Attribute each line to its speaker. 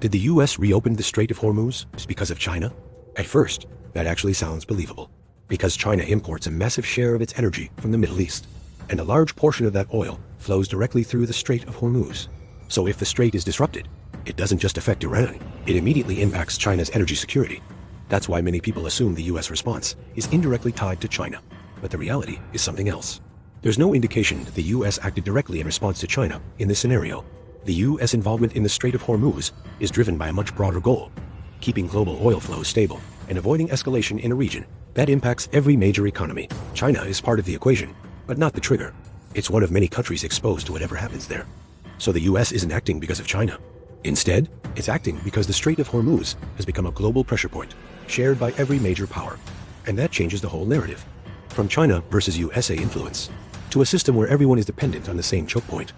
Speaker 1: Did the US reopen the Strait of Hormuz just because of China? At first, that actually sounds believable, because China imports a massive share of its energy from the Middle East, and a large portion of that oil flows directly through the Strait of Hormuz. So if the strait is disrupted, it doesn't just affect Iran, it immediately impacts China's energy security. That's why many people assume the US response is indirectly tied to China, but the reality is something else. There's no indication that the US acted directly in response to China in this scenario. The US involvement in the Strait of Hormuz is driven by a much broader goal: keeping global oil flows stable and avoiding escalation in a region that impacts every major economy. China is part of the equation, but not the trigger. It's one of many countries exposed to whatever happens there. So the US isn't acting because of China. Instead, it's acting because the Strait of Hormuz has become a global pressure point, shared by every major power. And that changes the whole narrative. From China versus USA influence, to a system where everyone is dependent on the same choke point.